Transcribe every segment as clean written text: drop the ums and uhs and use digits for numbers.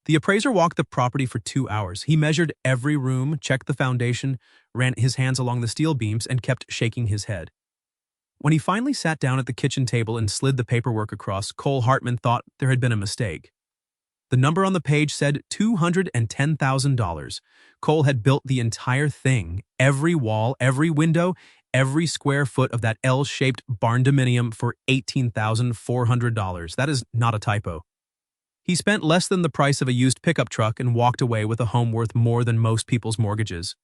The appraiser walked the property for 2 hours. He measured every room, checked the foundation, ran his hands along the steel beams, and kept shaking his head. When he finally sat down at the kitchen table and slid the paperwork across, Cole Hartman thought there had been a mistake. The number on the page said $210,000. Cole had built the entire thing, every wall, every window, every square foot of that L-shaped barndominium for $18,400. That is not a typo. He spent less than the price of a used pickup truck and walked away with a home worth more than most people's mortgages.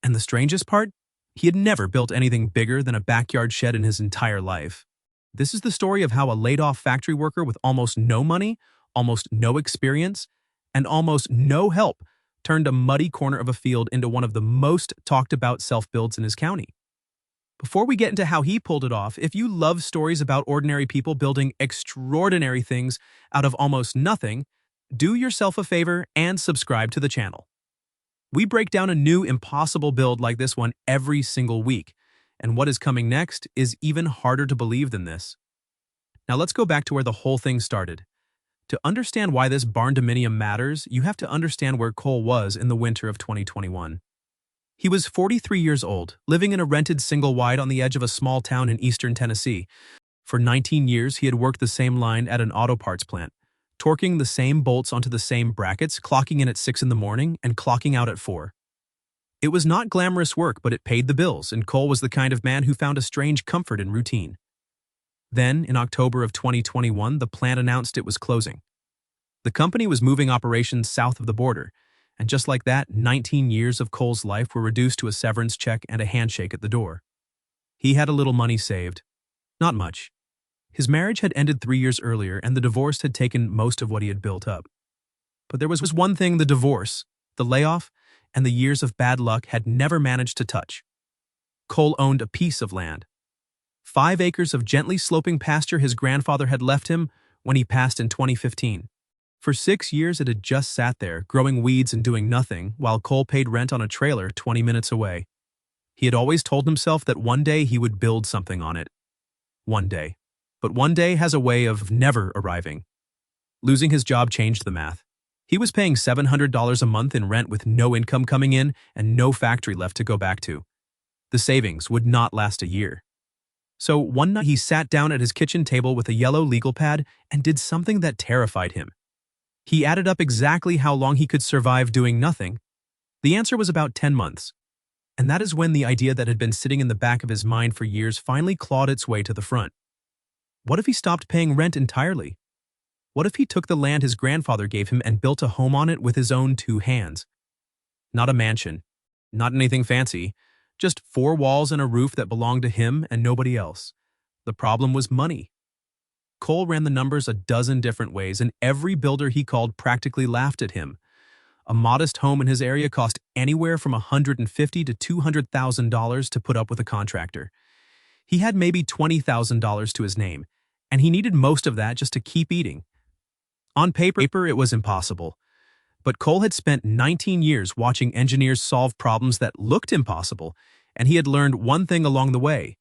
And the strangest part? He had never built anything bigger than a backyard shed in his entire life. This is the story of how a laid-off factory worker with almost no money, almost no experience, and almost no help turned a muddy corner of a field into one of the most talked-about self-builds in his county. Before we get into how he pulled it off, if you love stories about ordinary people building extraordinary things out of almost nothing, do yourself a favor and subscribe to the channel. We break down a new impossible build like this one every single week, and what is coming next is even harder to believe than this. Now let's go back to where the whole thing started. To understand why this barndominium matters, you have to understand where Cole was in the winter of 2021. He was 43 years old, living in a rented single-wide on the edge of a small town in eastern Tennessee. For 19 years, he had worked the same line at an auto parts plant, torquing the same bolts onto the same brackets, clocking in at 6 in the morning and clocking out at 4. It was not glamorous work, but it paid the bills, and Cole was the kind of man who found a strange comfort in routine. Then, in October of 2021, the plant announced it was closing. The company was moving operations south of the border, and just like that, 19 years of Cole's life were reduced to a severance check and a handshake at the door. He had a little money saved. Not much. His marriage had ended 3 years earlier, and the divorce had taken most of what he had built up. But there was one thing the divorce, the layoff, and the years of bad luck had never managed to touch. Cole owned a piece of land. 5 acres of gently sloping pasture his grandfather had left him when he passed in 2015. For 6 years it had just sat there, growing weeds and doing nothing, while Cole paid rent on a trailer 20 minutes away. He had always told himself that one day he would build something on it. One day. But one day has a way of never arriving. Losing his job changed the math. He was paying $700 a month in rent with no income coming in and no factory left to go back to. The savings would not last a year. So one night he sat down at his kitchen table with a yellow legal pad and did something that terrified him. He added up exactly how long he could survive doing nothing. The answer was about 10 months. And that is when the idea that had been sitting in the back of his mind for years finally clawed its way to the front. What if he stopped paying rent entirely? What if he took the land his grandfather gave him and built a home on it with his own 2 hands? Not a mansion, not anything fancy, just 4 walls and a roof that belonged to him and nobody else. The problem was money. Cole ran the numbers a dozen different ways, and every builder he called practically laughed at him. A modest home in his area cost anywhere from $150,000 to $200,000 to put up with a contractor. He had maybe $20,000 to his name, and he needed most of that just to keep eating. On paper, it was impossible. But Cole had spent 19 years watching engineers solve problems that looked impossible, and he had learned one thing along the way.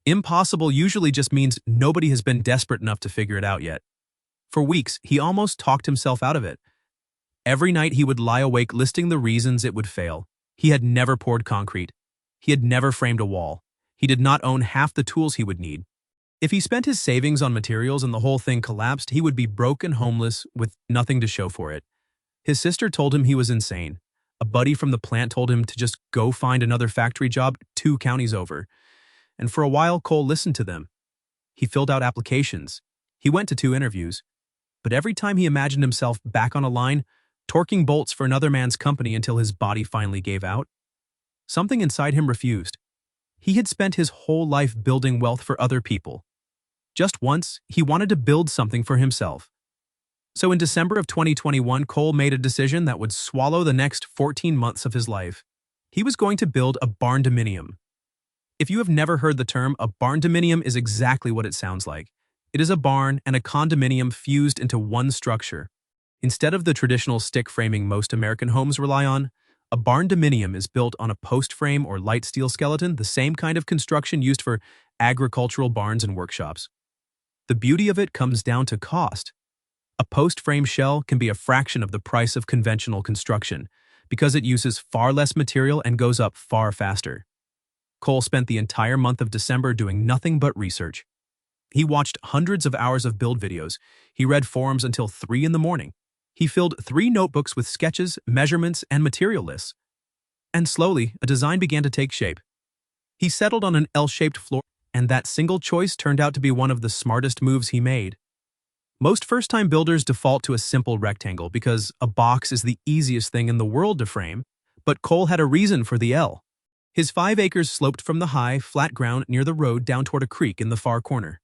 Impossible usually just means nobody has been desperate enough to figure it out yet. For weeks, he almost talked himself out of it. Every night he would lie awake listing the reasons it would fail. He had never poured concrete. He had never framed a wall. He did not own half the tools he would need. If he spent his savings on materials and the whole thing collapsed, he would be broke and homeless with nothing to show for it. His sister told him he was insane. A buddy from the plant told him to just go find another factory job 2 counties over. And for a while, Cole listened to them. He filled out applications. He went to 2 interviews. But every time he imagined himself back on a line, torquing bolts for another man's company until his body finally gave out, something inside him refused. He had spent his whole life building wealth for other people. Just once, he wanted to build something for himself. So in December of 2021, Cole made a decision that would swallow the next 14 months of his life. He was going to build a barndominium. If you have never heard the term, a barndominium is exactly what it sounds like. It is a barn and a condominium fused into one structure. Instead of the traditional stick framing most American homes rely on, a barndominium is built on a post frame or light steel skeleton, the same kind of construction used for agricultural barns and workshops. The beauty of it comes down to cost. A post-frame shell can be a fraction of the price of conventional construction because it uses far less material and goes up far faster. Cole spent the entire month of December doing nothing but research. He watched hundreds of hours of build videos. He read forums until 3 in the morning. He filled 3 notebooks with sketches, measurements, and material lists. And slowly, a design began to take shape. He settled on an L-shaped floor, and that single choice turned out to be one of the smartest moves he made. Most first-time builders default to a simple rectangle because a box is the easiest thing in the world to frame, but Cole had a reason for the L. His 5 acres sloped from the high, flat ground near the road down toward a creek in the far corner.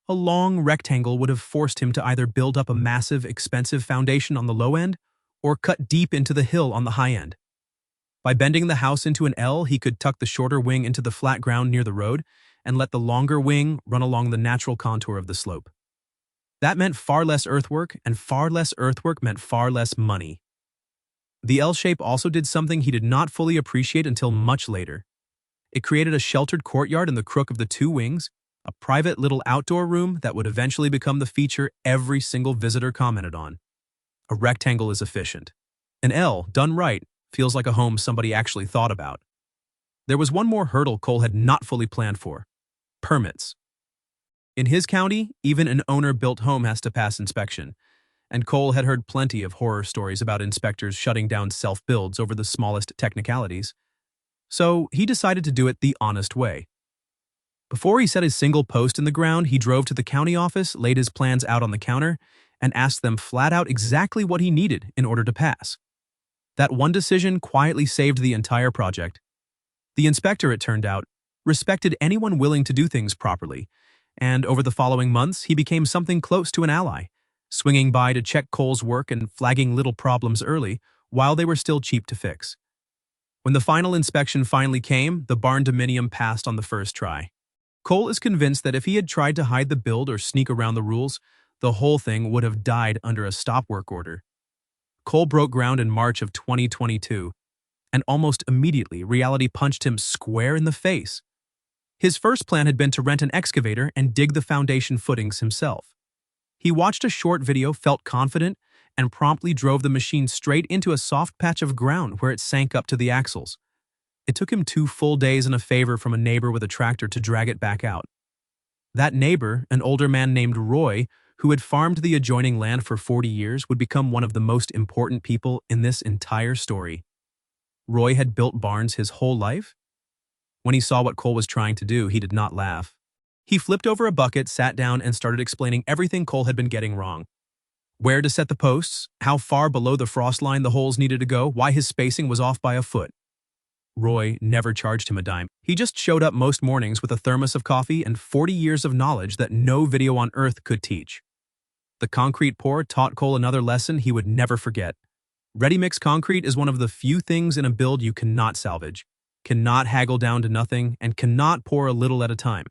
A long rectangle would have forced him to either build up a massive, expensive foundation on the low end or cut deep into the hill on the high end. By bending the house into an L, he could tuck the shorter wing into the flat ground near the road and let the longer wing run along the natural contour of the slope. That meant far less earthwork, and far less earthwork meant far less money. The L shape also did something he did not fully appreciate until much later. It created a sheltered courtyard in the crook of the 2 wings, a private little outdoor room that would eventually become the feature every single visitor commented on. A rectangle is efficient. An L, done right, feels like a home somebody actually thought about. There was one more hurdle Cole had not fully planned for: permits. In his county, even an owner-built home has to pass inspection, and Cole had heard plenty of horror stories about inspectors shutting down self-builds over the smallest technicalities. So he decided to do it the honest way. Before he set his single post in the ground, he drove to the county office, laid his plans out on the counter, and asked them flat out exactly what he needed in order to pass. That one decision quietly saved the entire project. The inspector, it turned out, respected anyone willing to do things properly, and over the following months, he became something close to an ally, swinging by to check Cole's work and flagging little problems early while they were still cheap to fix. When the final inspection finally came, the Barndominium passed on the first try. Cole is convinced that if he had tried to hide the build or sneak around the rules, the whole thing would have died under a stop work order. Cole broke ground in March of 2022, and almost immediately reality punched him square in the face. His first plan had been to rent an excavator and dig the foundation footings himself. He watched a short video, felt confident, and promptly drove the machine straight into a soft patch of ground where it sank up to the axles. It took him 2 full days and a favor from a neighbor with a tractor to drag it back out. That neighbor, an older man named Roy, who had farmed the adjoining land for 40 years, would become one of the most important people in this entire story. Roy had built barns his whole life. When he saw what Cole was trying to do, he did not laugh. He flipped over a bucket, sat down, and started explaining everything Cole had been getting wrong. Where to set the posts, how far below the frost line the holes needed to go, why his spacing was off by a foot. Roy never charged him a dime. He just showed up most mornings with a thermos of coffee and 40 years of knowledge that no video on earth could teach. The concrete pour taught Cole another lesson he would never forget. Ready-mix concrete is one of the few things in a build you cannot salvage, cannot haggle down to nothing, and cannot pour a little at a time.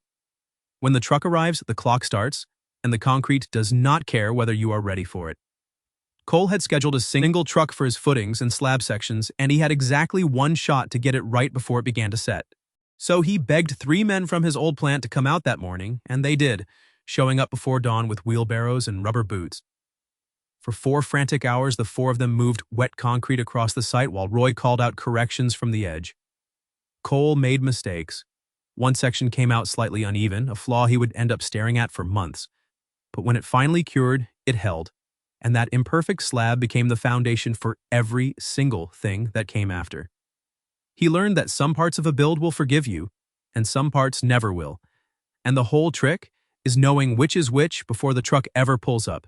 When the truck arrives, the clock starts, and the concrete does not care whether you are ready for it. Cole had scheduled a single truck for his footings and slab sections, and he had exactly 1 shot to get it right before it began to set. So he begged 3 men from his old plant to come out that morning, and they did, showing up before dawn with wheelbarrows and rubber boots. For 4 frantic hours, the 4 of them moved wet concrete across the site while Roy called out corrections from the edge. Cole made mistakes. One section came out slightly uneven, a flaw he would end up staring at for months. But when it finally cured, it held, and that imperfect slab became the foundation for every single thing that came after. He learned that some parts of a build will forgive you, and some parts never will. And the whole trick is knowing which is which before the truck ever pulls up.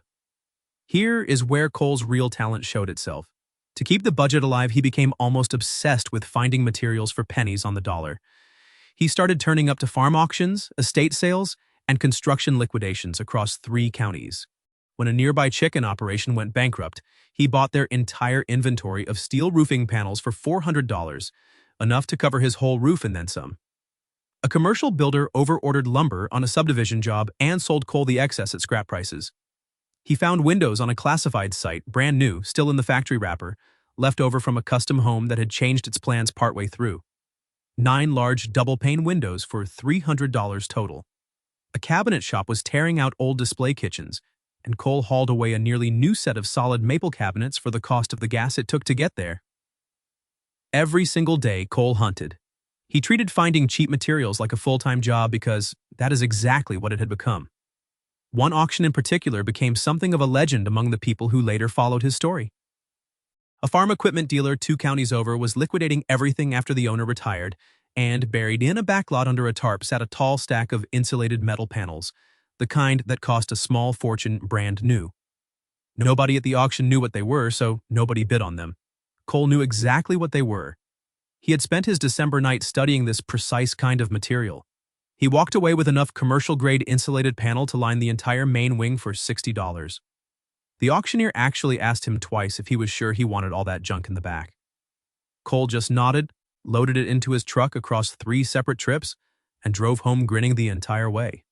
Here is where Cole's real talent showed itself. To keep the budget alive, he became almost obsessed with finding materials for pennies on the dollar. He started turning up to farm auctions, estate sales, and construction liquidations across 3 counties. When a nearby chicken operation went bankrupt, he bought their entire inventory of steel roofing panels for $400, enough to cover his whole roof and then some. A commercial builder over-ordered lumber on a subdivision job and sold Cole the excess at scrap prices. He found windows on a classified site, brand new, still in the factory wrapper, left over from a custom home that had changed its plans partway through. 9 large double-pane windows for $300 total. A cabinet shop was tearing out old display kitchens, and Cole hauled away a nearly new set of solid maple cabinets for the cost of the gas it took to get there. Every single day, Cole hunted. He treated finding cheap materials like a full-time job because that is exactly what it had become. One auction in particular became something of a legend among the people who later followed his story. A farm equipment dealer 2 counties over was liquidating everything after the owner retired, and buried in a backlot under a tarp sat a tall stack of insulated metal panels, the kind that cost a small fortune brand new. Nobody at the auction knew what they were, so nobody bid on them. Cole knew exactly what they were. He had spent his December night studying this precise kind of material. He walked away with enough commercial-grade insulated panel to line the entire main wing for $60. The auctioneer actually asked him twice if he was sure he wanted all that junk in the back. Cole just nodded, loaded it into his truck across 3 separate trips, and drove home grinning the entire way.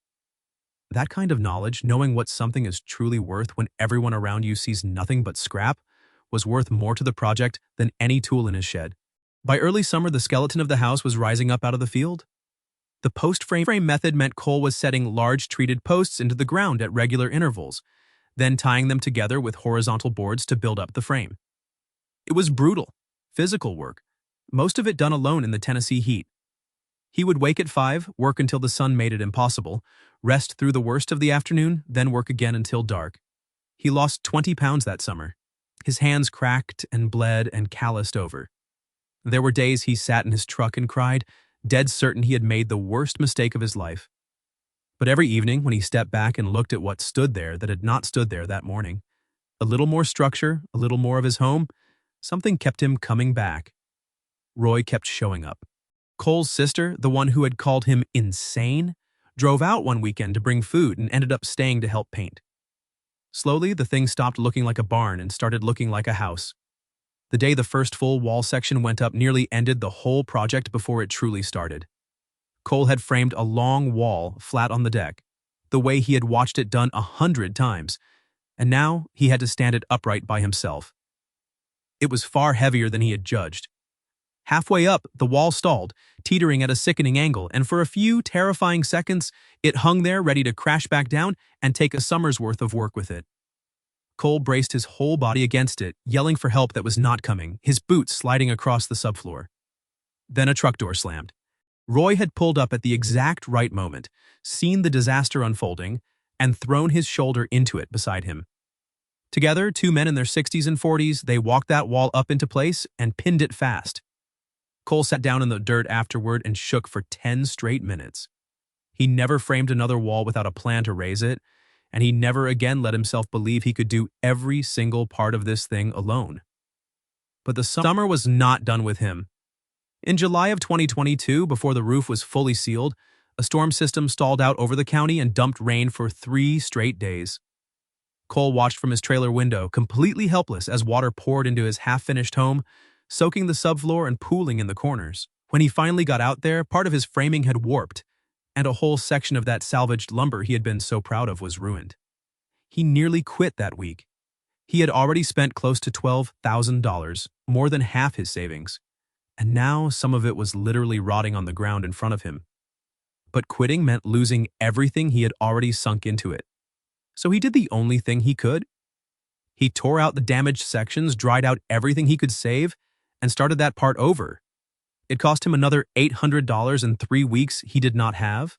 That kind of knowledge, knowing what something is truly worth when everyone around you sees nothing but scrap, was worth more to the project than any tool in his shed. By early summer, the skeleton of the house was rising up out of the field. The post-frame method meant Cole was setting large treated posts into the ground at regular intervals, then tying them together with horizontal boards to build up the frame. It was brutal, physical work, most of it done alone in the Tennessee heat. He would wake at 5, work until the sun made it impossible, rest through the worst of the afternoon, then work again until dark. He lost 20 pounds that summer. His hands cracked and bled and calloused over. There were days he sat in his truck and cried, dead certain he had made the worst mistake of his life. But every evening, when he stepped back and looked at what stood there that had not stood there that morning, a little more structure, a little more of his home, something kept him coming back. Roy kept showing up. Cole's sister, the one who had called him insane, drove out one weekend to bring food and ended up staying to help paint. Slowly, the thing stopped looking like a barn and started looking like a house. The day the first full wall section went up nearly ended the whole project before it truly started. Cole had framed a long wall flat on the deck, the way he had watched it done 100 times, and now he had to stand it upright by himself. It was far heavier than he had judged. Halfway up, the wall stalled, teetering at a sickening angle, and for a few terrifying seconds, it hung there ready to crash back down and take a summer's worth of work with it. Cole braced his whole body against it, yelling for help that was not coming, his boots sliding across the subfloor. Then a truck door slammed. Roy had pulled up at the exact right moment, seen the disaster unfolding, and thrown his shoulder into it beside him. Together, 2 men in their 60s and 40s, they walked that wall up into place and pinned it fast. Cole sat down in the dirt afterward and shook for 10 straight minutes. He never framed another wall without a plan to raise it, and he never again let himself believe he could do every single part of this thing alone. But the summer was not done with him. In July of 2022, before the roof was fully sealed, a storm system stalled out over the county and dumped rain for 3 straight days. Cole watched from his trailer window, completely helpless as water poured into his half-finished home, soaking the subfloor and pooling in the corners. When he finally got out there, part of his framing had warped, and a whole section of that salvaged lumber he had been so proud of was ruined. He nearly quit that week. He had already spent close to $12,000, more than half his savings, and now some of it was literally rotting on the ground in front of him. But quitting meant losing everything he had already sunk into it. So he did the only thing he could. He tore out the damaged sections, dried out everything he could save, and started that part over. It cost him another $800 in 3 weeks he did not have.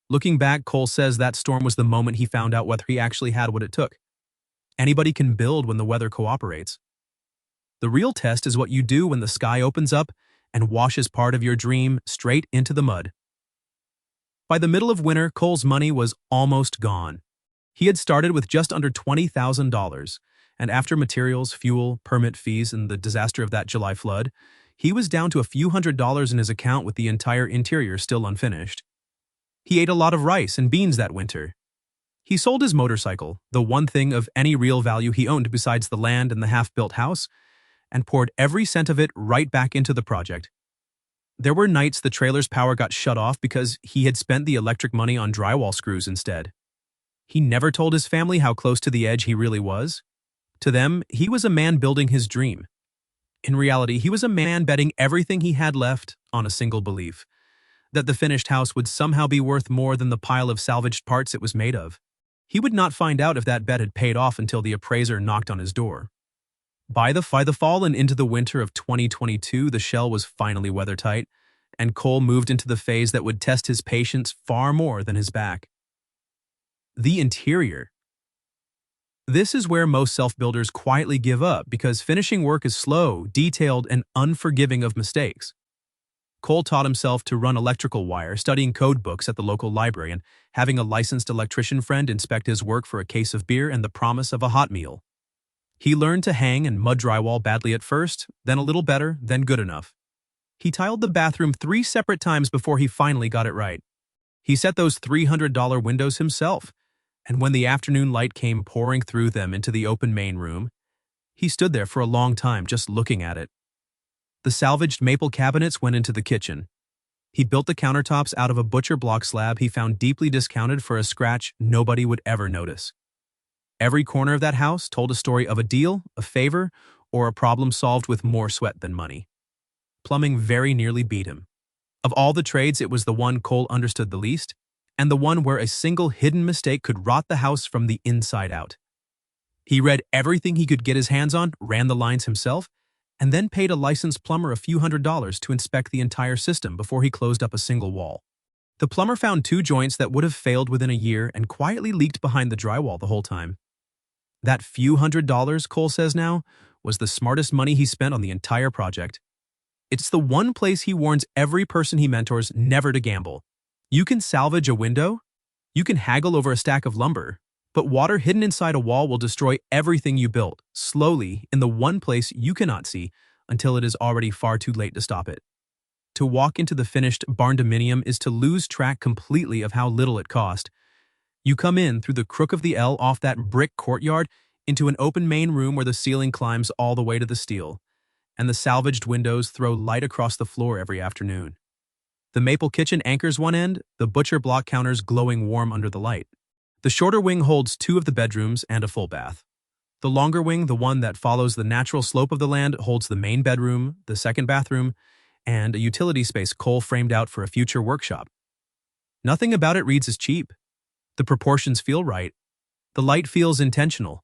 Looking back, Cole says that storm was the moment he found out whether he actually had what it took. Anybody can build when the weather cooperates. The real test is what you do when the sky opens up and washes part of your dream straight into the mud. By the middle of winter, Cole's money was almost gone. He had started with just under $20,000, and after materials, fuel, permit fees, and the disaster of that July flood, he was down to a few $100s in his account with the entire interior still unfinished. He ate a lot of rice and beans that winter. He sold his motorcycle, the one thing of any real value he owned besides the land and the half-built house, and poured every cent of it right back into the project. There were nights the trailer's power got shut off because he had spent the electric money on drywall screws instead. He never told his family how close to the edge he really was. To them, he was a man building his dream. In reality, he was a man betting everything he had left on a single belief, that the finished house would somehow be worth more than the pile of salvaged parts it was made of. He would not find out if that bet had paid off until the appraiser knocked on his door. By the fall and into the winter of 2022, the shell was finally weathertight, and Cole moved into the phase that would test his patience far more than his back. The interior. This is where most self-builders quietly give up because finishing work is slow, detailed, and unforgiving of mistakes. Cole taught himself to run electrical wire, studying code books at the local library and having a licensed electrician friend inspect his work for a case of beer and the promise of a hot meal. He learned to hang and mud drywall badly at first, then a little better, then good enough. He tiled the bathroom 3 separate times before he finally got it right. He set those $300 windows himself, and when the afternoon light came pouring through them into the open main room, he stood there for a long time just looking at it. The salvaged maple cabinets went into the kitchen. He built the countertops out of a butcher block slab he found deeply discounted for a scratch nobody would ever notice. Every corner of that house told a story of a deal, a favor, or a problem solved with more sweat than money. Plumbing very nearly beat him. Of all the trades, it was the one Cole understood the least, and the one where a single hidden mistake could rot the house from the inside out. He read everything he could get his hands on, ran the lines himself, and then paid a licensed plumber a few $100s to inspect the entire system before he closed up a single wall. The plumber found 2 joints that would have failed within a year and quietly leaked behind the drywall the whole time. That few $100s, Cole says now, was the smartest money he spent on the entire project. It's the one place he warns every person he mentors never to gamble. You can salvage a window, you can haggle over a stack of lumber, but water hidden inside a wall will destroy everything you built, slowly, in the one place you cannot see, until it is already far too late to stop it. To walk into the finished Barndominium is to lose track completely of how little it cost. You come in through the crook of the L off that brick courtyard into an open main room where the ceiling climbs all the way to the steel, and the salvaged windows throw light across the floor every afternoon. The maple kitchen anchors one end, the butcher block counters glowing warm under the light. The shorter wing holds 2 of the bedrooms and a full bath. The longer wing, the one that follows the natural slope of the land, holds the main bedroom, the second bathroom, and a utility space Cole framed out for a future workshop. Nothing about it reads as cheap. The proportions feel right. The light feels intentional.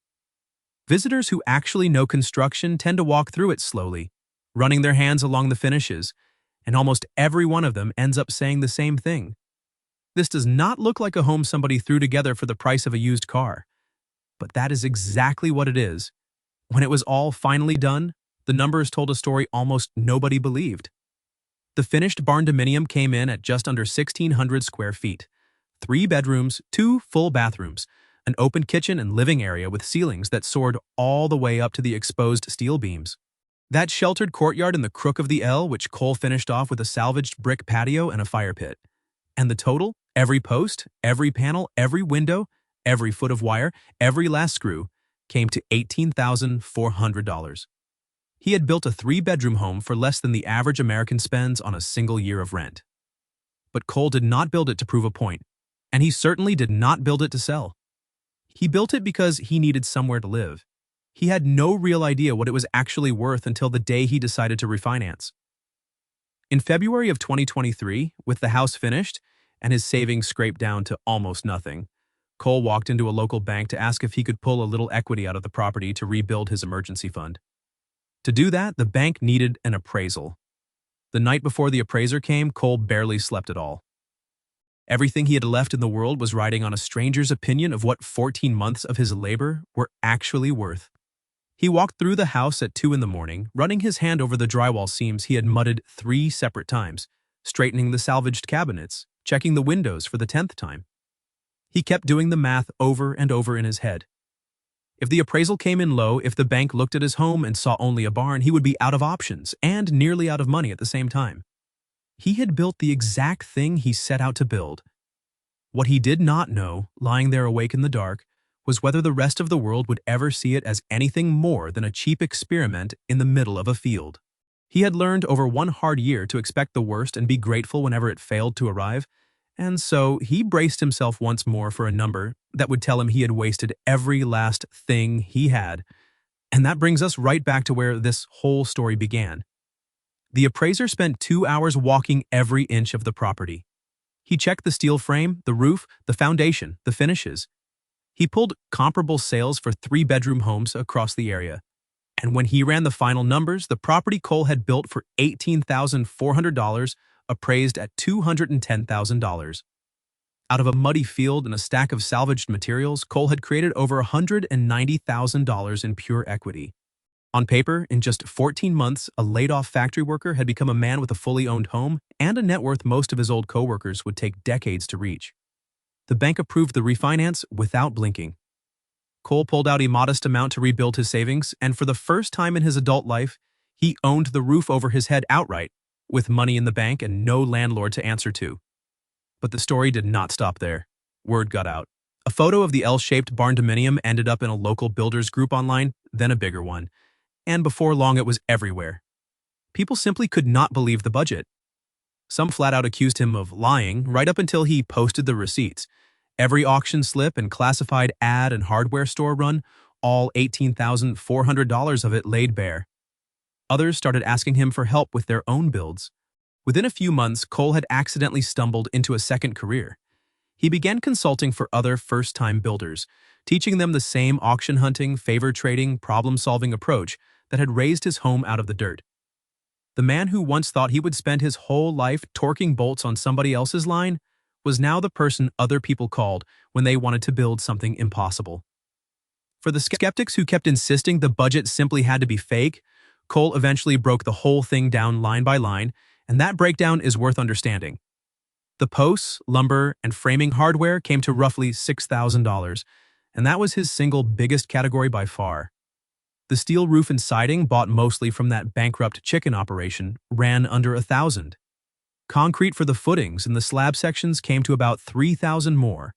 Visitors who actually know construction tend to walk through it slowly, running their hands along the finishes, and almost every one of them ends up saying the same thing. This does not look like a home somebody threw together for the price of a used car. But that is exactly what it is. When it was all finally done, the numbers told a story almost nobody believed. The finished Barndominium came in at just under 1,600 square feet. 3 bedrooms, 2 full bathrooms, an open kitchen and living area with ceilings that soared all the way up to the exposed steel beams. That sheltered courtyard in the crook of the L, which Cole finished off with a salvaged brick patio and a fire pit. And the total, every post, every panel, every window, every foot of wire, every last screw, came to $18,400. He had built a 3-bedroom home for less than the average American spends on a single year of rent. But Cole did not build it to prove a point, and he certainly did not build it to sell. He built it because he needed somewhere to live. He had no real idea what it was actually worth until the day he decided to refinance. In February of 2023, with the house finished and his savings scraped down to almost nothing, Cole walked into a local bank to ask if he could pull a little equity out of the property to rebuild his emergency fund. To do that, the bank needed an appraisal. The night before the appraiser came, Cole barely slept at all. Everything he had left in the world was riding on a stranger's opinion of what 14 months of his labor were actually worth. He walked through the house at 2 in the morning, running his hand over the drywall seams he had mudded 3 separate times, straightening the salvaged cabinets, checking the windows for the 10th time. He kept doing the math over and over in his head. If the appraisal came in low, if the bank looked at his home and saw only a barn, he would be out of options and nearly out of money at the same time. He had built the exact thing he set out to build. What he did not know, lying there awake in the dark, was whether the rest of the world would ever see it as anything more than a cheap experiment in the middle of a field. He had learned over one hard year to expect the worst and be grateful whenever it failed to arrive, and so he braced himself once more for a number that would tell him he had wasted every last thing he had. And that brings us right back to where this whole story began. The appraiser spent 2 hours walking every inch of the property. He checked the steel frame, the roof, the foundation, the finishes. He pulled comparable sales for three-bedroom homes across the area. And when he ran the final numbers, the property Cole had built for $18,400 appraised at $210,000. Out of a muddy field and a stack of salvaged materials, Cole had created over $190,000 in pure equity. On paper, in just 14 months, a laid-off factory worker had become a man with a fully owned home and a net worth most of his old coworkers would take decades to reach. The bank approved the refinance without blinking. Cole pulled out a modest amount to rebuild his savings, and for the first time in his adult life, he owned the roof over his head outright, with money in the bank and no landlord to answer to. But the story did not stop there. Word got out. A photo of the L-shaped Barndominium ended up in a local builders group online, then a bigger one. And before long it was everywhere. People simply could not believe the budget. Some flat out accused him of lying right up until he posted the receipts. Every auction slip and classified ad and hardware store run, all $18,400 of it laid bare. Others started asking him for help with their own builds. Within a few months, Cole had accidentally stumbled into a second career. He began consulting for other first-time builders, teaching them the same auction hunting, favor trading, problem-solving approach that had raised his home out of the dirt. The man who once thought he would spend his whole life torquing bolts on somebody else's line was now the person other people called when they wanted to build something impossible. For the skeptics who kept insisting the budget simply had to be fake, Cole eventually broke the whole thing down line by line, and that breakdown is worth understanding. The posts, lumber, and framing hardware came to roughly $6,000, and that was his single biggest category by far. The steel roof and siding, bought mostly from that bankrupt chicken operation, ran under $1,000. Concrete for the footings and the slab sections came to about $3,000 more.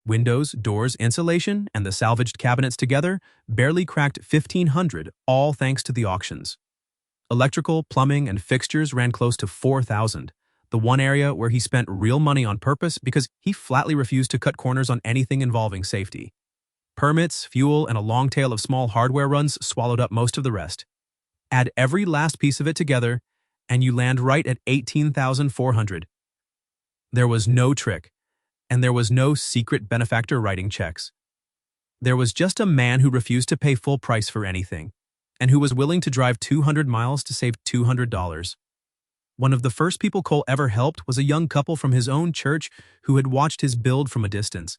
Windows, doors, insulation, and the salvaged cabinets together barely cracked $1,500, all thanks to the auctions. Electrical, plumbing, and fixtures ran close to $4,000, the one area where he spent real money on purpose because he flatly refused to cut corners on anything involving safety. Permits, fuel, and a long tail of small hardware runs swallowed up most of the rest. Add every last piece of it together, and you land right at $18,400. There was no trick, and there was no secret benefactor writing checks. There was just a man who refused to pay full price for anything, and who was willing to drive 200 miles to save $200. One of the first people Cole ever helped was a young couple from his own church who had watched his build from a distance,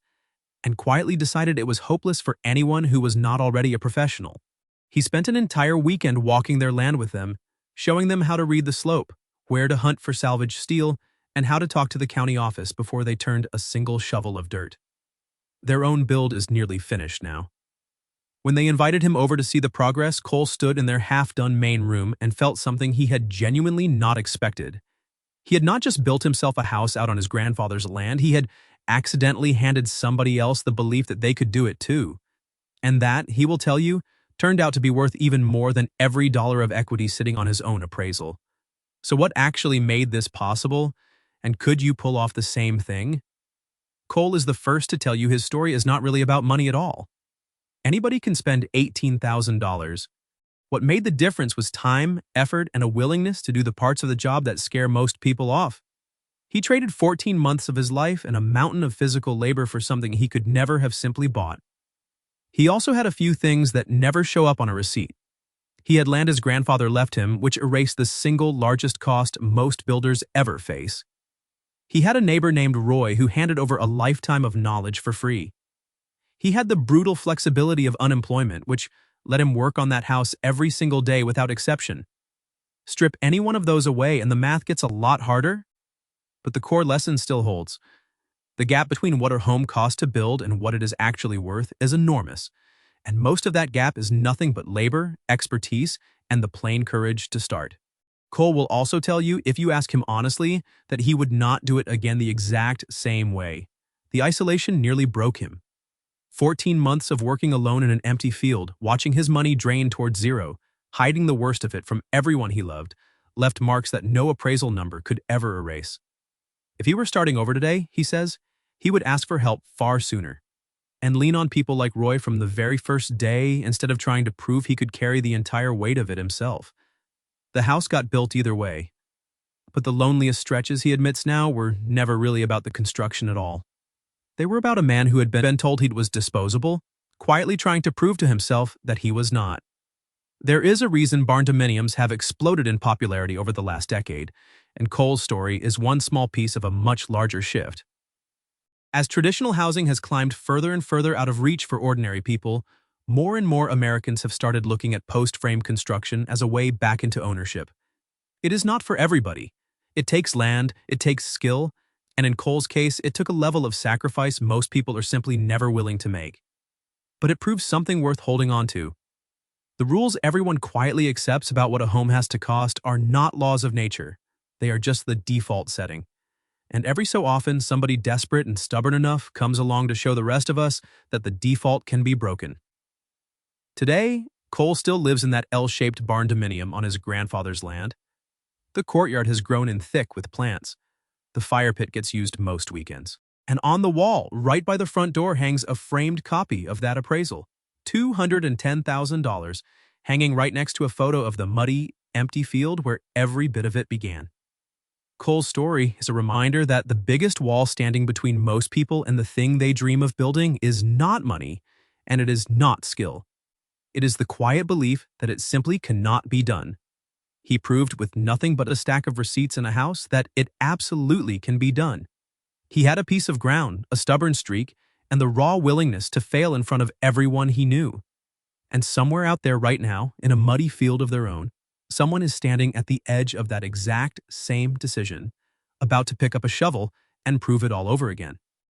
and quietly decided it was hopeless for anyone who was not already a professional. He spent an entire weekend walking their land with them, showing them how to read the slope, where to hunt for salvaged steel, and how to talk to the county office before they turned a single shovel of dirt. Their own build is nearly finished now. When they invited him over to see the progress, Cole stood in their half-done main room and felt something he had genuinely not expected. He had not just built himself a house out on his grandfather's land, he had accidentally handed somebody else the belief that they could do it too. And that, he will tell you, turned out to be worth even more than every dollar of equity sitting on his own appraisal. So what actually made this possible? And could you pull off the same thing? Cole is the first to tell you his story is not really about money at all. Anybody can spend $18,000. What made the difference was time, effort, and a willingness to do the parts of the job that scare most people off. He traded 14 months of his life and a mountain of physical labor for something he could never have simply bought. He also had a few things that never show up on a receipt. He had land his grandfather left him, which erased the single largest cost most builders ever face. He had a neighbor named Roy who handed over a lifetime of knowledge for free. He had the brutal flexibility of unemployment, which let him work on that house every single day without exception. Strip any one of those away and the math gets a lot harder, but the core lesson still holds. The gap between what a home costs to build and what it is actually worth is enormous, and most of that gap is nothing but labor, expertise, and the plain courage to start. Cole will also tell you, if you ask him honestly, that he would not do it again the exact same way. The isolation nearly broke him. 14 months of working alone in an empty field, watching his money drain towards zero, hiding the worst of it from everyone he loved, left marks that no appraisal number could ever erase. If he were starting over today, he says, he would ask for help far sooner and lean on people like Roy from the very first day instead of trying to prove he could carry the entire weight of it himself. The house got built either way, but the loneliest stretches, he admits now, were never really about the construction at all. They were about a man who had been told he was disposable, quietly trying to prove to himself that he was not. There is a reason barndominiums have exploded in popularity over the last decade, and Cole's story is one small piece of a much larger shift. As traditional housing has climbed further and further out of reach for ordinary people, more and more Americans have started looking at post-frame construction as a way back into ownership. It is not for everybody. It takes land, it takes skill, and in Cole's case, it took a level of sacrifice most people are simply never willing to make. But it proves something worth holding on to. The rules everyone quietly accepts about what a home has to cost are not laws of nature. They are just the default setting. And every so often, somebody desperate and stubborn enough comes along to show the rest of us that the default can be broken. Today, Cole still lives in that L-shaped barndominium on his grandfather's land. The courtyard has grown in thick with plants. The fire pit gets used most weekends. And on the wall, right by the front door, hangs a framed copy of that appraisal. $210,000, hanging right next to a photo of the muddy, empty field where every bit of it began. Cole's story is a reminder that the biggest wall standing between most people and the thing they dream of building is not money, and it is not skill. It is the quiet belief that it simply cannot be done. He proved with nothing but a stack of receipts and a house that it absolutely can be done. He had a piece of ground, a stubborn streak, and the raw willingness to fail in front of everyone he knew. And somewhere out there right now, in a muddy field of their own, someone is standing at the edge of that exact same decision, about to pick up a shovel and prove it all over again.